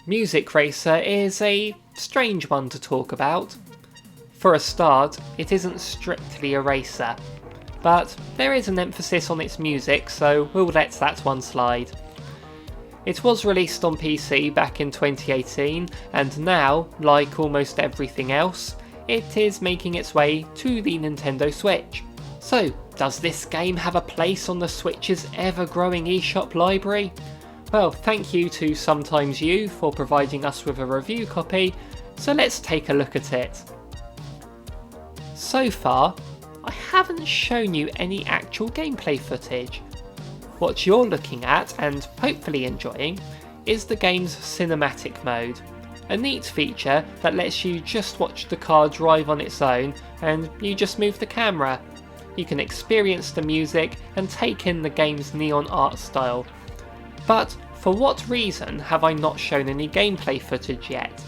Music Racer is a strange one to talk about. For a start, it isn't strictly a racer, but there is an emphasis on its music, so we'll let that one slide. It was released on PC back in 2018, and now, like almost everything else, it is making its way to the Nintendo Switch. So, does this game have a place on the Switch's ever-growing eShop library? Well, thank you to Sometimes You for providing us with a review copy, so let's take a look at it. So far, I haven't shown you any actual gameplay footage. What you're looking at, and hopefully enjoying, is the game's cinematic mode. A neat feature that lets you just watch the car drive on its own and you just move the camera. You can experience the music and take in the game's neon art style. But for what reason have I not shown any gameplay footage yet?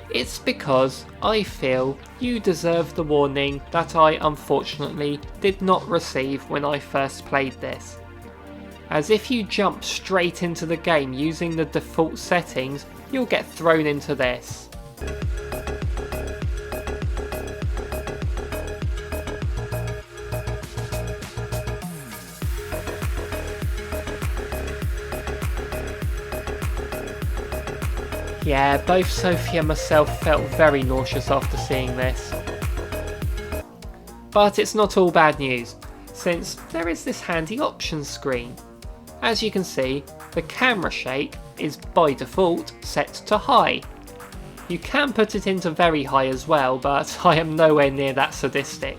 It's because I feel you deserve the warning that I unfortunately did not receive when I first played this. As if you jump straight into the game using the default settings, you'll get thrown into this. Yeah, both Sophie and myself felt very nauseous after seeing this. But it's not all bad news, since there is this handy options screen. As you can see, the camera shake is by default set to high. You can put it into very high as well, but I am nowhere near that sadistic.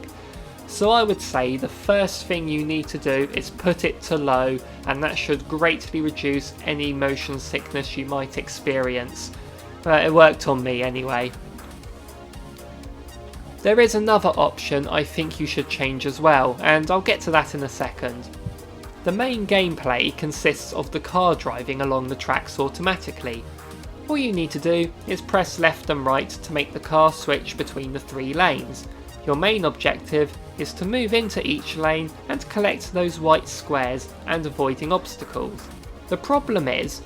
So I would say the first thing you need to do is put it to low, and that should greatly reduce any motion sickness you might experience. It worked on me anyway. There is another option I think you should change as well, and I'll get to that in a second. The main gameplay consists of the car driving along the tracks automatically. All you need to do is press left and right to make the car switch between the 3 lanes. Your main objective is to move into each lane and collect those white squares and avoiding obstacles. The problem is,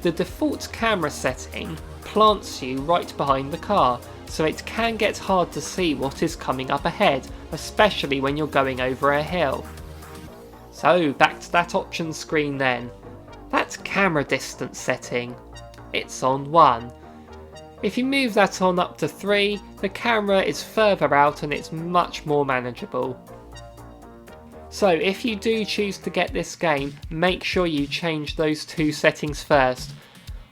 the default camera setting plants you right behind the car, so it can get hard to see what is coming up ahead, especially when you're going over a hill. So back to that options screen then. That camera distance setting, it's on 1. If you move that on up to 3, the camera is further out and it's much more manageable. So if you do choose to get this game, make sure you change those 2 settings first.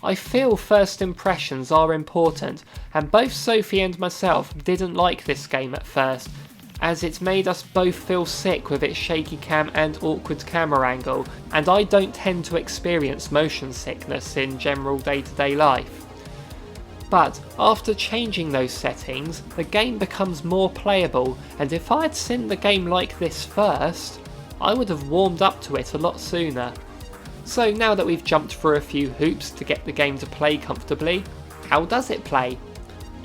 I feel first impressions are important, and both Sophie and myself didn't like this game at first, as it made us both feel sick with its shaky cam and awkward camera angle, and I don't tend to experience motion sickness in general day-to-day life. But after changing those settings, the game becomes more playable, and if I had seen the game like this first, I would have warmed up to it a lot sooner. So now that we've jumped through a few hoops to get the game to play comfortably, how does it play?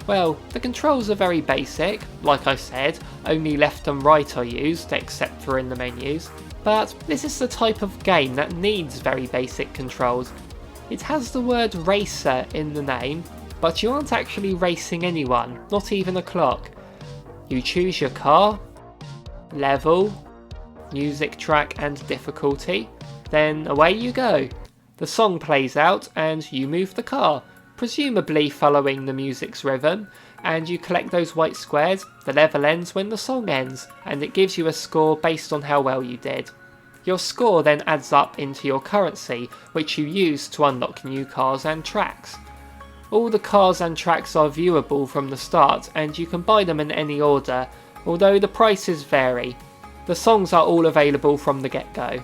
Well, the controls are very basic. Like I said, only left and right are used, except for in the menus. But this is the type of game that needs very basic controls. It has the word racer in the name, but you aren't actually racing anyone, not even a clock. You choose your car, level, music track and difficulty, then away you go. The song plays out and you move the car, presumably following the music's rhythm, and you collect those white squares. The level ends when the song ends, and it gives you a score based on how well you did. Your score then adds up into your currency, which you use to unlock new cars and tracks. All the cars and tracks are viewable from the start, and you can buy them in any order, although the prices vary. The songs are all available from the get-go.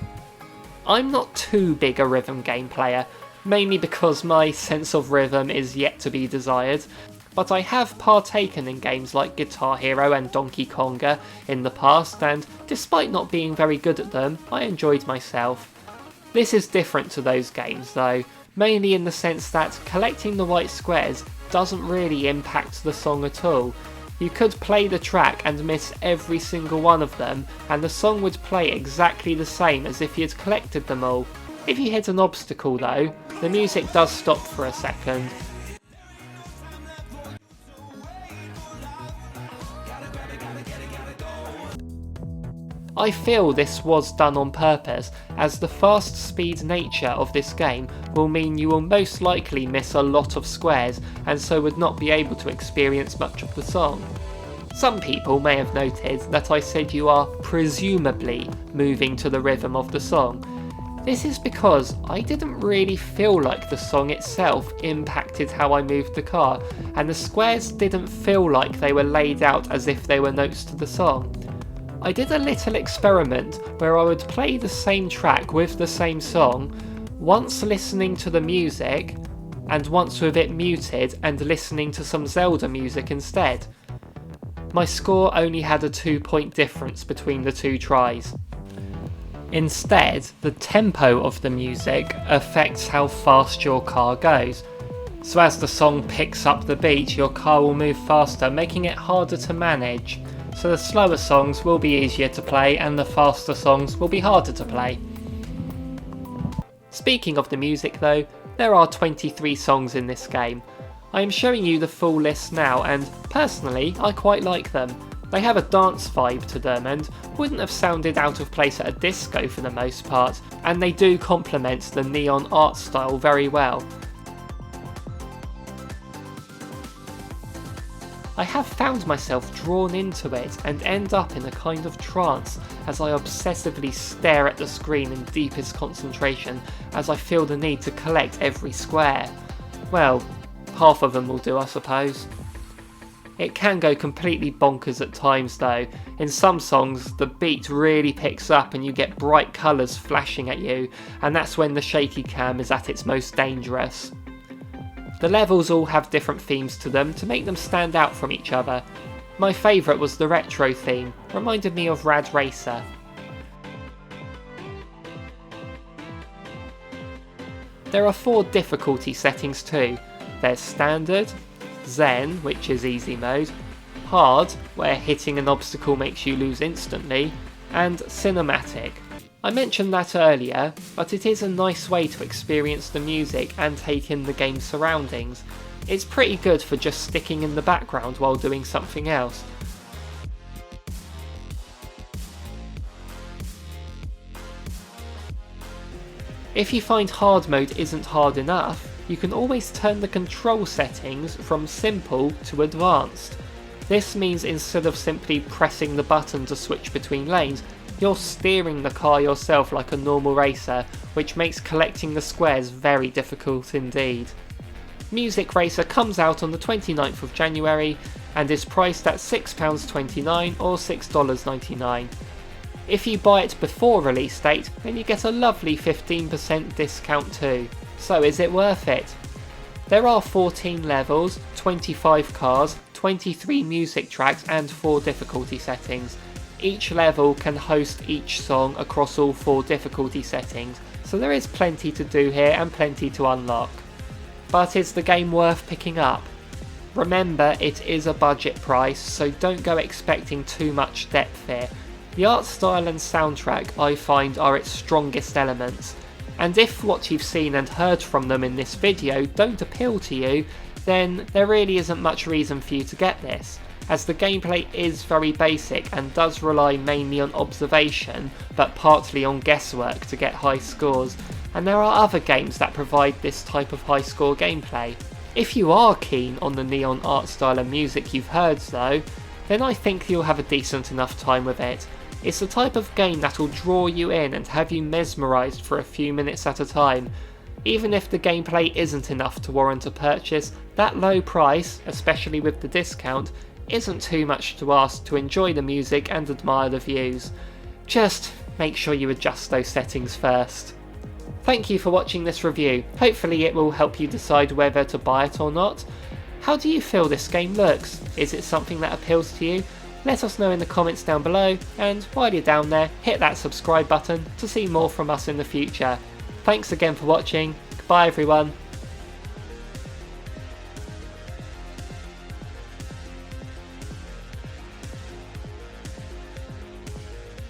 I'm not too big a rhythm game player, mainly because my sense of rhythm is yet to be desired, but I have partaken in games like Guitar Hero and Donkey Konga in the past, and despite not being very good at them, I enjoyed myself. This is different to those games though, mainly in the sense that collecting the white squares doesn't really impact the song at all. You could play the track and miss every single one of them, and the song would play exactly the same as if you'd collected them all. If you hit an obstacle though, the music does stop for a second. I feel this was done on purpose, as the fast speed nature of this game will mean you will most likely miss a lot of squares and so would not be able to experience much of the song. Some people may have noted that I said you are presumably moving to the rhythm of the song. This is because I didn't really feel like the song itself impacted how I moved the car, and the squares didn't feel like they were laid out as if they were notes to the song. I did a little experiment where I would play the same track with the same song, once listening to the music, and once with it muted and listening to some Zelda music instead. My score only had a 2-point difference between the two tries. Instead, the tempo of the music affects how fast your car goes. So as the song picks up the beat, your car will move faster, making it harder to manage. So the slower songs will be easier to play and the faster songs will be harder to play. Speaking of the music though, there are 23 songs in this game. I am showing you the full list now, and personally I quite like them. They have a dance vibe to them and wouldn't have sounded out of place at a disco for the most part, and they do complement the neon art style very well. I have found myself drawn into it and end up in a kind of trance as I obsessively stare at the screen in deepest concentration as I feel the need to collect every square. Well, half of them will do, I suppose. It can go completely bonkers at times though. In some songs the beat really picks up and you get bright colours flashing at you, and that's when the shaky cam is at its most dangerous. The levels all have different themes to them to make them stand out from each other. My favourite was the retro theme, reminded me of Rad Racer. There are 4 difficulty settings too. There's Standard, Zen, which is easy mode, Hard, where hitting an obstacle makes you lose instantly, and Cinematic. I mentioned that earlier, but it is a nice way to experience the music and take in the game's surroundings. It's pretty good for just sticking in the background while doing something else. If you find hard mode isn't hard enough, you can always turn the control settings from simple to advanced. This means instead of simply pressing the button to switch between lanes, you're steering the car yourself like a normal racer, which makes collecting the squares very difficult indeed. Music Racer comes out on the 29th of January and is priced at £6.29 or $6.99. If you buy it before release date, then you get a lovely 15% discount too. So is it worth it? There are 14 levels, 25 cars, 23 music tracks and 4 difficulty settings. Each level can host each song across all 4 difficulty settings, so there is plenty to do here and plenty to unlock. But is the game worth picking up? Remember, it is a budget price, so don't go expecting too much depth here. The art style and soundtrack I find are its strongest elements, and if what you've seen and heard from them in this video don't appeal to you, then there really isn't much reason for you to get this, as the gameplay is very basic and does rely mainly on observation but partly on guesswork to get high scores, and there are other games that provide this type of high score gameplay. If you are keen on the neon art style and music you've heard though, then I think you'll have a decent enough time with it. It's the type of game that will draw you in and have you mesmerised for a few minutes at a time. Even if the gameplay isn't enough to warrant a purchase, that low price, especially with the discount, isn't too much to ask to enjoy the music and admire the views. Just make sure you adjust those settings first. Thank you for watching this review. Hopefully it will help you decide whether to buy it or not. How do you feel this game looks? Is it something that appeals to you? Let us know in the comments down below, and while you're down there, hit that subscribe button to see more from us in the future. Thanks again for watching. Goodbye everyone.